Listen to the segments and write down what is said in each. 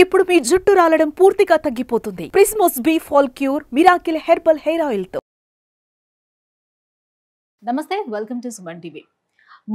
ఇప్పుడు మీ జుట్టు రాలడం పూర్తిగా తగ్గిపోతుంది. Prismos be fall cure miracle herbal hair oil తో. నమస్తే, వెల్కమ్ టు సుమన్ టీవీ.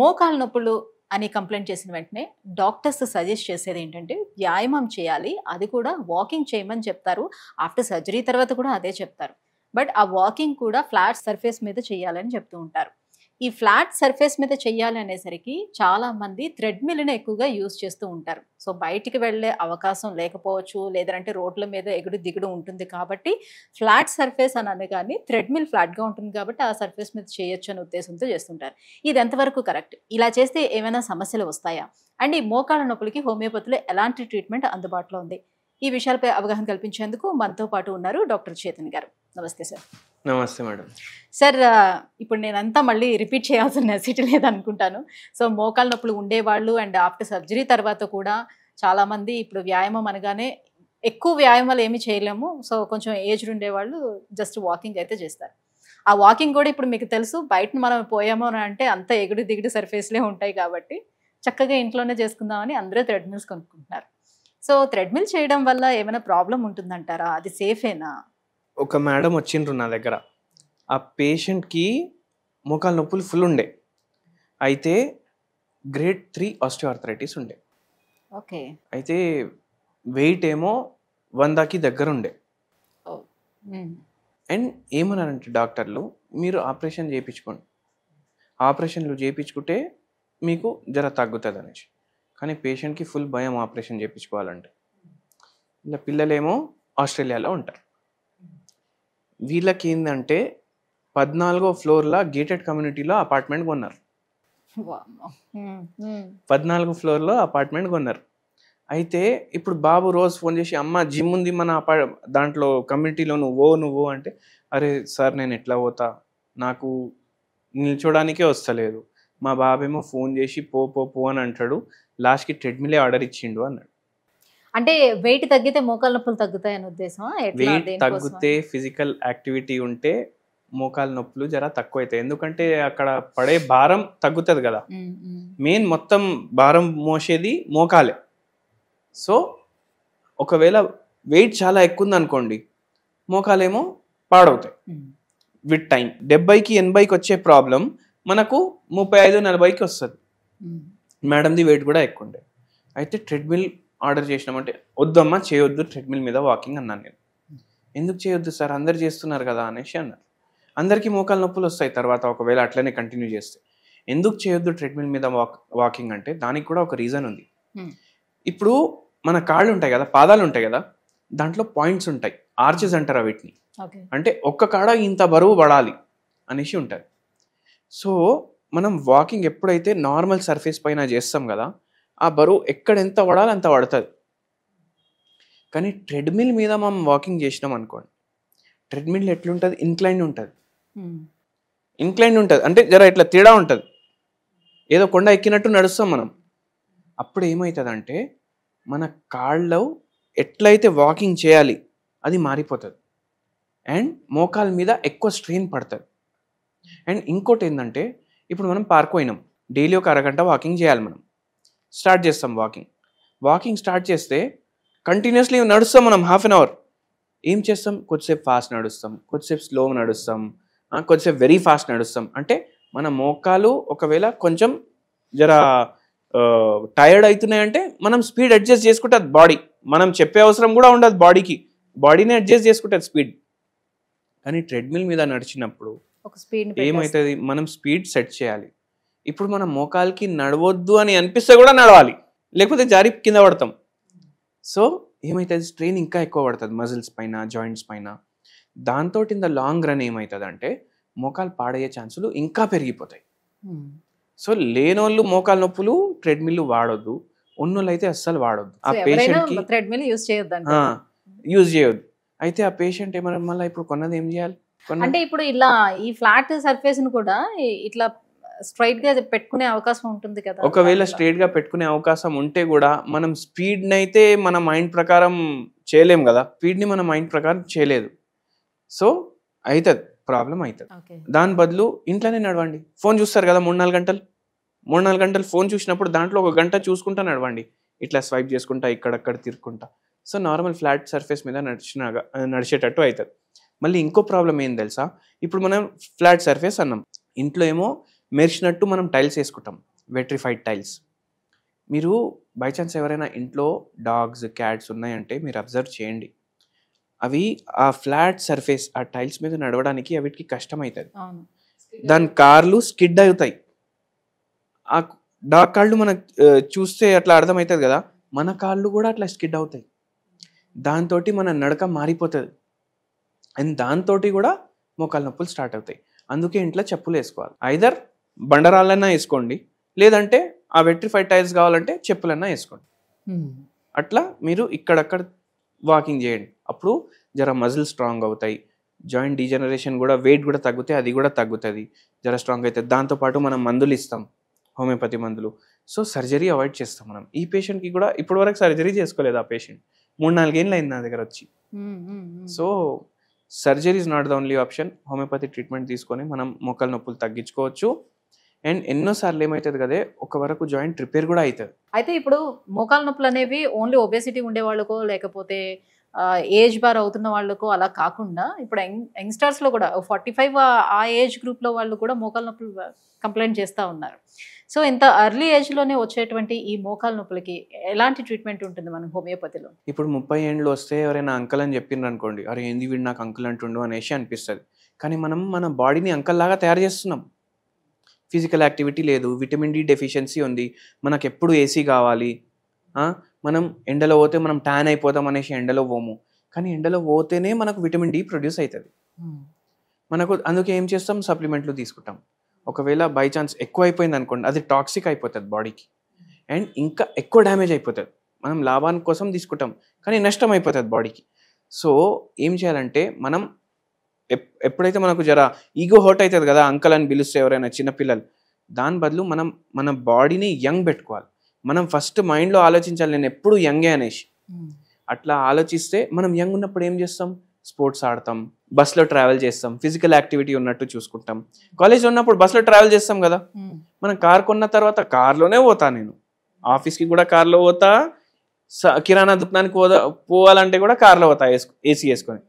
మోకాలు నొప్పులు అని కంప్లైంట్ చేసిన వెంటనే డాక్టర్స్ సజెస్ట్ చేసేది ఏంటంటే వ్యాయామం చేయాలి, అది కూడా వాకింగ్ చేయమని చెప్తారు. ఆఫ్టర్ సర్జరీ తర్వాత కూడా అదే చెప్తారు. బట్ ఆ వాకింగ్ కూడా ఫ్లాట్ సర్ఫేస్ మీద చేయాలని చెప్తూ ఉంటారు. ఈ ఫ్లాట్ సర్ఫేస్ మీద చెయ్యాలి అనేసరికి చాలా మంది థ్రెడ్మిల్ని ఎక్కువగా యూజ్ చేస్తూ ఉంటారు. సో బయటికి వెళ్ళే అవకాశం లేకపోవచ్చు, లేదంటే రోడ్ల మీద ఎగుడు దిగుడు ఉంటుంది కాబట్టి ఫ్లాట్ సర్ఫేస్ అని అనగానే థ్రెడ్మిల్ ఫ్లాట్గా ఉంటుంది కాబట్టి ఆ సర్ఫేస్ మీద చేయొచ్చు అనే ఉద్దేశంతో చేస్తుంటారు. ఇది ఎంతవరకు కరెక్ట్? ఇలా చేస్తే ఏమైనా సమస్యలు వస్తాయా? అండ్ ఈ మోకాళ్ళ నొప్పులకి హోమియోపతిలో ఎలాంటి ట్రీట్మెంట్ అందుబాటులో ఉంది? ఈ విషయాలపై అవగాహన కల్పించేందుకు మనతో పాటు ఉన్నారు డాక్టర్ చేతన్ గారు. నమస్తే సార్. నమస్తే మేడం. సార్, ఇప్పుడు నేనంతా మళ్ళీ రిపీట్ చేయాల్సిన నెసిటీ లేదనుకుంటాను. సో మోకాళ్ళ నొప్పులు ఉండేవాళ్ళు అండ్ ఆఫ్టర్ సర్జరీ తర్వాత కూడా చాలామంది ఇప్పుడు వ్యాయామం అనగానే ఎక్కువ వ్యాయామాలు ఏమీ చేయలేము. సో కొంచెం ఏజ్డ్ ఉండేవాళ్ళు జస్ట్ వాకింగ్ అయితే చేస్తారు. ఆ వాకింగ్ కూడా ఇప్పుడు మీకు తెలుసు, బయట మనం పోయామో అని అంటే అంత ఎగుడు దిగుడు సర్ఫేస్లే ఉంటాయి కాబట్టి చక్కగా ఇంట్లోనే చేసుకుందామని అందరూ థ్రెడ్మిల్స్ కొనుక్కుంటున్నారు. సో థ్రెడ్మిల్ చేయడం వల్ల ఏమైనా ప్రాబ్లం ఉంటుందంటారా? అది సేఫేనా? ఒక మేడం వచ్చిండ్రు నా దగ్గర. ఆ పేషెంట్కి మోకాలు నొప్పులు ఫుల్ ఉండే, అయితే గ్రేడ్ 3 ఆస్టియోఆర్థరైటిస్ ఉండే. ఓకే. అయితే వెయిట్ ఏమో 100కి దగ్గర ఉండే. అండ్ ఏమన్నారంటే డాక్టర్లు, మీరు ఆపరేషన్ చేయించుకోండి, ఆపరేషన్లు చేయించుకుంటే మీకు జర తగ్గుతుంది అనేసి. కానీ పేషెంట్కి ఫుల్ భయం ఆపరేషన్ చేయించుకోవాలంటే. ఇలా పిల్లలేమో ఆస్ట్రేలియాలో ఉంటారు. వీళ్ళకి ఏంటంటే 14వ ఫ్లోర్లో గేటెడ్ కమ్యూనిటీలో అపార్ట్మెంట్ కొన్నారు. 14వ ఫ్లోర్లో అపార్ట్మెంట్ కొన్నారు. అయితే ఇప్పుడు బాబు రోజు ఫోన్ చేసి, అమ్మ జిమ్ ఉంది మన దాంట్లో కమ్యూనిటీలో, నువ్వు అంటే, అరే సార్ నేను ఎట్లా పోతా, నాకు నిల్చోడానికే వస్తలేదు. మా బాబేమో ఫోన్ చేసి పో పో పో అని అంటాడు, లాస్ట్కి ట్రెడ్మిలే ఆర్డర్ ఇచ్చిండు అన్నాడు. అంటే వెయిట్ తగ్గితే మోకాళ్ళ నొప్పులు తగ్గుతాయని ఉద్దేశం? వెయిట్ తగ్గితే ఫిజికల్ యాక్టివిటీ ఉంటే మోకాలు నొప్పులు జర తక్కువ అవుతాయి. ఎందుకంటే అక్కడ పడే భారం తగ్గుతుంది కదా. మెయిన్ మొత్తం భారం మోసేది మోకాలే. సో ఒకవేళ వెయిట్ చాలా ఎక్కువ ఉంది అనుకోండి, మోకాలేమో పాడవుతాయి విత్ టైం. 70కి 80కి వచ్చే ప్రాబ్లం మనకు 35-40కి వస్తుంది. మేడంది వెయిట్ కూడా ఎక్కువ ఉండే. అయితే ట్రెడ్మిల్ ఆర్డర్ చేసినామంటే, వద్దమ్మా చేయొద్దు ట్రెడ్మిల్ మీద వాకింగ్ అన్నాను నేను. ఎందుకు చేయొద్దు సార్, అందరు చేస్తున్నారు కదా అనేసి అన్నారు. అందరికీ మోకాలు నొప్పులు వస్తాయి తర్వాత ఒకవేళ అట్లనే కంటిన్యూ చేస్తే. ఎందుకు చేయొద్దు ట్రెడ్మిల్ మీద వాకింగ్ అంటే దానికి కూడా ఒక రీజన్ ఉంది. ఇప్పుడు మన కాళ్ళు ఉంటాయి కదా, పాదాలు ఉంటాయి కదా, దాంట్లో పాయింట్స్ ఉంటాయి, ఆర్చెస్ అంటారు వీటిని. అంటే ఒక్క కాడ ఇంత బరువు పడాలి అనేసి ఉంటుంది. సో మనం వాకింగ్ ఎప్పుడైతే నార్మల్ సర్ఫేస్ పైన చేస్తాం కదా, ఆ బరువు ఎక్కడ ఎంత పడాలి అంత పడుతుంది. కానీ ట్రెడ్మిల్ మీద మనం వాకింగ్ చేసినాం అనుకోండి, ట్రెడ్మిల్ ఎట్లుంటుంది, ఇంక్లైన్ ఉంటుంది. ఇంక్లైన్ ఉంటుంది అంటే జర ఇట్లా తేడా ఉంటుంది, ఏదో కొండ ఎక్కినట్టు నడుస్తాం మనం. అప్పుడు ఏమవుతుందంటే మన కాళ్ళు ఎట్లయితే వాకింగ్ చేయాలి అది మారిపోతుంది అండ్ మోకాల మీద ఎక్కువ స్ట్రెయిన్ పడుతుంది. అండ్ ఇంకోటి ఏంటంటే, ఇప్పుడు మనం పార్క్ పోయినాం, డైలీ ఒక అరగంట వాకింగ్ చేయాలి. మనం స్టార్ట్ చేస్తాం వాకింగ్ స్టార్ట్ చేస్తే కంటిన్యూస్లీ నడుస్తాం మనం హాఫ్ అన్ అవర్. ఏం చేస్తాం, కొద్దిసేపు ఫాస్ట్ నడుస్తాం, కొద్దిసేపు స్లో నడుస్తాం, కొద్దిసేపు వెరీ ఫాస్ట్ నడుస్తాం. అంటే మన మోకాలు ఒకవేళ కొంచెం జర టైర్డ్ అవుతున్నాయంటే మనం స్పీడ్ అడ్జస్ట్ చేసుకుంటుంది బాడీ. మనం చెప్పే అవసరం కూడా ఉండదు బాడీకి, బాడీని అడ్జస్ట్ చేసుకుంటుంది స్పీడ్. కానీ ట్రెడ్మిల్ మీద నడిచినప్పుడు ఏమవుతుంది, మనం స్పీడ్ సెట్ చేయాలి. ఇప్పుడు మనం మోకాల్కి నడవద్దు అని అనిపిస్తే కూడా నడవాలి, లేకపోతే జారి కింద పడతాం. సో ఏమవుతుంది, స్ట్రెయిన్ ఇంకా ఎక్కువ పడుతుంది మజిల్స్ పైన, జాయింట్స్ పైన. దాంతో ఇన్ ద లాంగ్ రన్ ఏమవుతుంది అంటే మోకాలు పాడయ్యే ఛాన్సులు ఇంకా పెరిగిపోతాయి. సో లేనోళ్ళు మోకాలు నొప్పులు ట్రెడ్మిల్ వాడొద్దు, ఉన్నోళ్ళు అయితే అస్సలు వాడొద్దు. ఆ పేషెంట్కి యూజ్ చేయొద్దు. అయితే ఆ పేషెంట్ ఏమన్నా మళ్ళీ ఇప్పుడు కొన్నది ఏం చేయాలి అంటే, ఇప్పుడు ఇలా ఈ ఫ్లాట్ సర్ఫేస్ ను కూడా ఇట్లా స్ట్రైట్ గా పెట్టుకునే అవకాశం ఉంటుంది కదా. ఒకవేళ స్ట్రైట్ గా పెట్టుకునే అవకాశం ఉంటే కూడా మనం స్పీడ్ నైతే మన మైండ్ ప్రకారం చేయలేం కదా, స్పీడ్ ని మన మైండ్ ప్రకారం చేయలేదు. సో అవుతుంది, ప్రాబ్లం అవుతుంది. దాని బదులు ఇంట్లోనే నడవండి. ఫోన్ చూస్తారు కదా 3-4 గంటలు ఫోన్ చూసినప్పుడు దాంట్లో 1 గంట చూసుకుంటా నడవండి. ఇట్లా స్వైప్ చేసుకుంటా, ఇక్కడక్కడ తిరుక్కుంటా. సో నార్మల్ ఫ్లాట్ సర్ఫేస్ మీద నడిచేటట్టు అవుతుంది. మళ్ళీ ఇంకో ప్రాబ్లం ఏం తెలుసా, ఇప్పుడు మనం ఫ్లాట్ సర్ఫేస్ అన్నాం, ఇంట్లో ఏమో మెరిచినట్టు మనం టైల్స్ వేసుకుంటాం, వెట్రిఫైడ్ టైల్స్. మీరు బై ఛాన్స్ ఎవరైనా ఇంట్లో డాగ్స్ క్యాట్స్ ఉన్నాయంటే మీరు అబ్జర్వ్ చేయండి, అవి ఆ ఫ్లాట్ సర్ఫేస్ ఆ టైల్స్ మీద నడవడానికి అవిటికి కష్టం అవుతుంది. దాని కార్లు స్కిడ్ అవుతాయి. ఆ డాగ్ కాళ్ళు మనకు చూస్తే అట్లా అర్థమవుతుంది కదా, మన కాళ్ళు కూడా అట్లా స్కిడ్ అవుతాయి. దాంతో మన నడక మారిపోతుంది అండ్ దాంతో కూడా మోకాలు నొప్పులు స్టార్ట్ అవుతాయి. అందుకే ఇంట్లో చెప్పులు వేసుకోవాలి. ఐదర్ బండరాళ్ళన్నా వేసుకోండి, లేదంటే ఆ వెట్రిఫైడ్ టైల్స్ కావాలంటే చెప్పులన్నా వేసుకోండి. అట్లా మీరు ఇక్కడక్కడ వాకింగ్ చేయండి. అప్పుడు జర మజిల్ స్ట్రాంగ్ అవుతాయి, జాయింట్ డీజనరేషన్ కూడా, వెయిట్ కూడా తగ్గుతాయి, అది కూడా తగ్గుతుంది, జర స్ట్రాంగ్ అవుతుంది. దాంతోపాటు మనం మందులు ఇస్తాం, హోమియోపతి మందులు. సో సర్జరీ అవాయిడ్ చేస్తాం మనం. ఈ పేషెంట్కి కూడా ఇప్పటివరకు సర్జరీ చేసుకోలేదు ఆ పేషెంట్, 3-4 ఏళ్ళు అయింది నా దగ్గర వచ్చి. So surgery is not the only option. Homeopathy treatment తీసుకొని మనం మోకాలు నొప్పులు తగ్గించుకోవచ్చు. అండ్ ఎన్నోసార్లు ఏమవుతుంది కదే, ఒక వరకు జాయింట్ రిపేర్ కూడా అవుతుంది. అయితే ఇప్పుడు మోకాలు నొప్పులు అనేవి ఓన్లీ ఒబేసిటీ ఉండే వాళ్ళకో లేకపోతే ఏజ్ బార్ అవుతున్న వాళ్ళకో అలా కాకుండా ఇప్పుడు యంగ్స్టర్స్లో కూడా 45 ఆ ఏజ్ గ్రూప్లో వాళ్ళు కూడా మోకాలు నొప్పులు కంప్లైంట్ చేస్తూ ఉన్నారు. సో ఇంత ఎర్లీ ఏజ్లోనే వచ్చేటువంటి ఈ మోకాలు నొప్పులకి ఎలాంటి ట్రీట్మెంట్ ఉంటుంది మన హోమియోపతిలో? ఇప్పుడు 30 ఏళ్ళు వస్తే ఎవరైనా అంకల్ అని చెప్పిండ్రు అనుకోండి, అరే ఏంది వీడు నాకు అంకుల్ అంటుండు అనేసి అనిపిస్తుంది. కానీ మనం మన బాడీని అంకల్ లాగా తయారు చేస్తున్నాం. ఫిజికల్ యాక్టివిటీ లేదు, విటమిన్ డి డెఫిషియన్సీ ఉంది, మనకు ఎప్పుడు ఏసీ కావాలి, మనం ఎండలో పోతే మనం ట్యాన్ అయిపోతాం అనేసి ఎండలో పోము. కానీ ఎండలో పోతేనే మనకు విటమిన్ డి ప్రొడ్యూస్ అవుతుంది. మనకు అందుకే ఏం చేస్తాం, సప్లిమెంట్లు తీసుకుంటాం. ఒకవేళ బై ఛాన్స్ ఎక్కువ అయిపోయింది అనుకోండి, అది టాక్సిక్ అయిపోతుంది బాడీకి అండ్ ఇంకా ఎక్కువ డ్యామేజ్ అయిపోతుంది. మనం లాభానికి కోసం తీసుకుంటాం కానీ నష్టం అయిపోతుంది బాడీకి. సో ఏం చేయాలంటే, మనం ఎప్పుడైతే మనకు జర ఈగో హర్ట్ అవుతుంది కదా, అంకల్ అని పిలిస్తే ఎవరైనా చిన్నపిల్లలు, దాని బదులు మనం మన బాడీని యంగ్ పెట్టుకోవాలి. మనం ఫస్ట్ మైండ్లో ఆలోచించాలి, నేను ఎప్పుడు యంగే అనేసి. అట్లా ఆలోచిస్తే మనం యంగ్ ఉన్నప్పుడు ఏం చేస్తాం, స్పోర్ట్స్ ఆడతాం, బస్లో ట్రావెల్ చేస్తాం, ఫిజికల్ యాక్టివిటీ ఉన్నట్టు చూసుకుంటాం. కాలేజ్లో ఉన్నప్పుడు బస్లో ట్రావెల్ చేస్తాం కదా, మనం కార్ కొన్న తర్వాత కార్లోనే పోతా, నేను ఆఫీస్కి కూడా కార్లో పోతా, కిరాణా దుకాణానికి పోవాలంటే కూడా కార్లో పోతా ఏసీ వేసుకొని.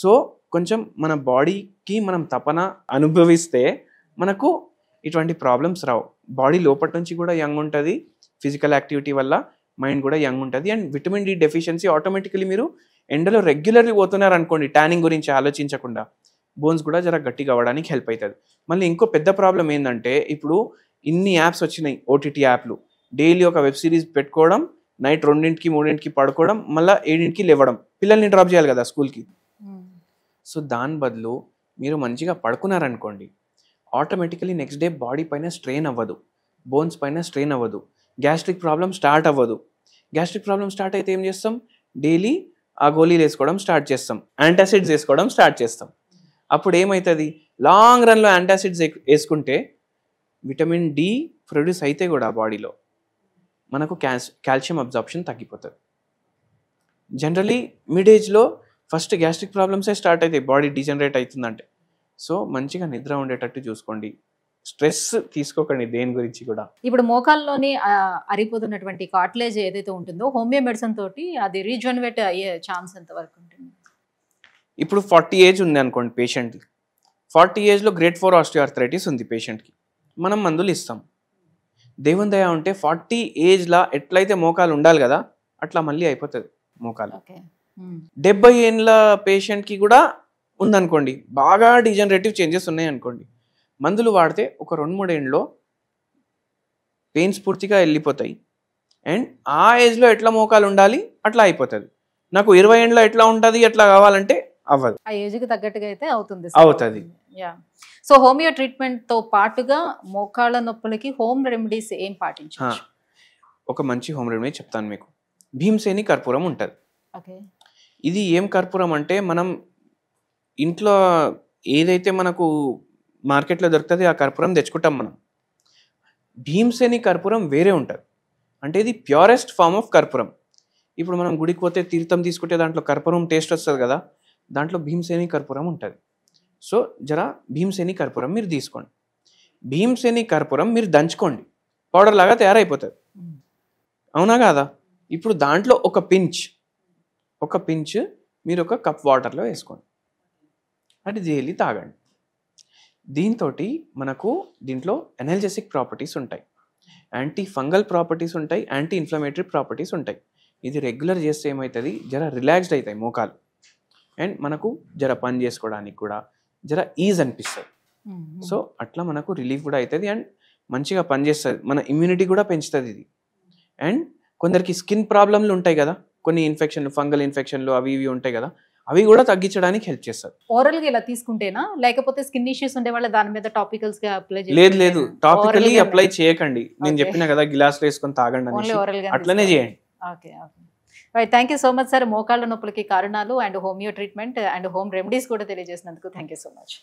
సో కొంచెం మన బాడీకి మనం తపన అనుభవిస్తే మనకు ఇటువంటి ప్రాబ్లమ్స్ రావు. బాడీ లోపటి నుంచి కూడా యంగ్ ఉంటుంది, ఫిజికల్ యాక్టివిటీ వల్ల మైండ్ కూడా యంగ్ ఉంటుంది. And vitamin D deficiency automatically మీరు ఎండలో రెగ్యులర్లీ పోతున్నారు అనుకోండి, ట్యానింగ్ గురించి ఆలోచించకుండా, బోన్స్ కూడా జర గట్టిగా అవ్వడానికి హెల్ప్ అవుతుంది. మళ్ళీ ఇంకో పెద్ద ప్రాబ్లం ఏంటంటే, ఇప్పుడు ఇన్ని యాప్స్ వచ్చినాయి, ఓటీటీ యాప్లు, డైలీ ఒక వెబ్ సిరీస్ పెట్టుకోవడం, నైట్ 2-3 పడుకోవడం, మళ్ళీ 7 లేవడం, పిల్లల్ని డ్రాప్ చేయాలి కదా స్కూల్కి. సో దాని బదులు మీరు మంచిగా పడుకున్నారనుకోండి, ఆటోమేటికలీ నెక్స్ట్ డే బాడీ పైన స్ట్రెయిన్ అవ్వదు, బోన్స్ పైన స్ట్రెయిన్ అవ్వదు, గ్యాస్ట్రిక్ ప్రాబ్లం స్టార్ట్ అవ్వదు. గ్యాస్ట్రిక్ ప్రాబ్లం స్టార్ట్ అయితే ఏం చేస్తాం, డైలీ ఆ గోళీలు వేసుకోవడం స్టార్ట్ చేస్తాం, యాంటాసిడ్స్ వేసుకోవడం స్టార్ట్ చేస్తాం. అప్పుడు ఏమవుతుంది, లాంగ్ రన్లో యాంటాసిడ్స్ వేసుకుంటే విటమిన్ డి ప్రొడ్యూస్ అయితే కూడా బాడీలో మనకు కాల్షియం అబ్జార్ప్షన్ తగ్గిపోతుంది. జనరలీ మిడ్ ఏజ్లో ఫస్ట్ గ్యాస్ట్రిక్ ప్రాబ్లమ్సే స్టార్ట్ అవుతాయి, బాడీ డీజనరేట్ అవుతుందంటే. సో మంచిగా నిద్ర ఉండేటట్టు చూసుకోండి, స్ట్రెస్ తీసుకోకండి దేని గురించి కూడా. ఇప్పుడు మోకాల్లోని అరిపోతున్నటువంటి కార్టిలేజ్ ఏదైతే ఉంటుందో హోమియో మెడిసిన్ తోటి అది రీజనరేట్ అయ్యే ఛాన్స్ ఎంత వరకు ఉంటుంది? ఇప్పుడు 40 ఏజ్ ఉంది అనుకోండి పేషెంట్కి, 40 ఏజ్లో గ్రేడ్ 4 ఆస్టియోఆర్థరైటిస్ ఉంది పేషెంట్కి, మనం మందులు ఇస్తాం. దేవుని దయ ఉంటే 40 ఏజ్లో ఎట్లయితే మోకాలు ఉండాలి కదా అట్లా మళ్ళీ అయిపోతుంది మోకాలు. 70 ఏళ్ళ పేషెంట్కి కూడా ఉందనుకోండి, బాగా డిజనరేటివ్ చేంజెస్ ఉన్నాయి అనుకోండి, మందులు వాడితే ఒక 2-3 ఏళ్ళలో పెయిన్స్ పూర్తిగా వెళ్ళిపోతాయి. అండ్ ఆ ఏజ్లో ఎట్లా మోకాలు ఉండాలి అట్లా అయిపోతుంది. నాకు 20 ఏళ్ళలో ఎట్లా ఉంటుంది అట్లా కావాలంటే అవ్వదు, ఆ ఏజ్కి తగ్గట్టుగా అయితే అవుతుంది. సో హోమియో ట్రీట్మెంట్ తో పాటుగా మోకాళ్ళ నొప్పులకి హోమ్ రెమెడీస్ ఏం పాటించవచ్చు? ఒక మంచి హోమ్ రెమెడీ చెప్తాను మీకు. భీమసేని కర్పూరం ఉంటుంది. ఇది ఏం కర్పూరం అంటే, మనం ఇంట్లో ఏదైతే మనకు మార్కెట్లో దొరుకుతుంది ఆ కర్పూరం తెచ్చుకుంటాం మనం. భీమసేని కర్పూరం వేరే ఉంటుంది, అంటే ఇది ప్యూరెస్ట్ ఫామ్ ఆఫ్ కర్పూరం. ఇప్పుడు మనం గుడికి పోతే తీర్థం తీసుకుంటే దాంట్లో కర్పూరం టేస్ట్ వస్తుంది కదా, దాంట్లో భీమసేని కర్పూరం ఉంటుంది. సో జర భీమసేని కర్పూరం మీరు తీసుకోండి. భీమసేని కర్పూరం మీరు దంచుకోండి, పౌడర్ లాగా తయారైపోతుంది, అవునా కాదా? ఇప్పుడు దాంట్లో ఒక పించ్ ఒక పించ్ మీరు ఒక కప్ వాటర్లో వేసుకోండి, అది డైలీ తాగండి. దీంతో మనకు దీంట్లో ఎనర్జెటిక్ ప్రాపర్టీస్ ఉంటాయి, యాంటీ ఫంగల్ ప్రాపర్టీస్ ఉంటాయి, యాంటీ ఇన్ఫ్లమేటరీ ప్రాపర్టీస్ ఉంటాయి. ఇది రెగ్యులర్ చేస్తే ఏమవుతుంది, జర రిలాక్స్డ్ అవుతాయి మోకాలు, అండ్ మనకు జర పని చేసుకోవడానికి కూడా జర ఈజ్ అనిపిస్తుంది. సో అట్లా మనకు రిలీఫ్ కూడా అవుతుంది అండ్ మంచిగా పనిచేస్తుంది, మన ఇమ్యూనిటీ కూడా పెంచుతుంది ఇది. అండ్ కొందరికి స్కిన్ ప్రాబ్లమ్లు ఉంటాయి కదా, కొన్ని ఇన్ఫెక్షన్లు, ఫంగల్ ఇన్ఫెక్షన్లు అవి ఇవి ఉంటాయి కదా, అవి కూడా తగ్గించడానికి హెల్ప్ చేస్తారు. ఓరల్ గా ఇలా తీసుకుంటేనా, లేకపోతే స్కిన్ ఇష్యూస్ ఉండే వాళ్ళ దాని మీద టాపికల్స్ గా అప్లై లేదు టాపికల్లీ అప్లై చేయకండి. నేను చెప్పిన కదా గ్లాస్ వేసుకొని తాగండి అనేసి, అట్లనే చేయండి. Okay okay right. Thank you so much sir. మోకాళ్ళ నొప్పులకి కారణాలు and homeo treatment and home remedies కూడా తెలియజేసినందుకు థ్యాంక్ యూ సో మచ్.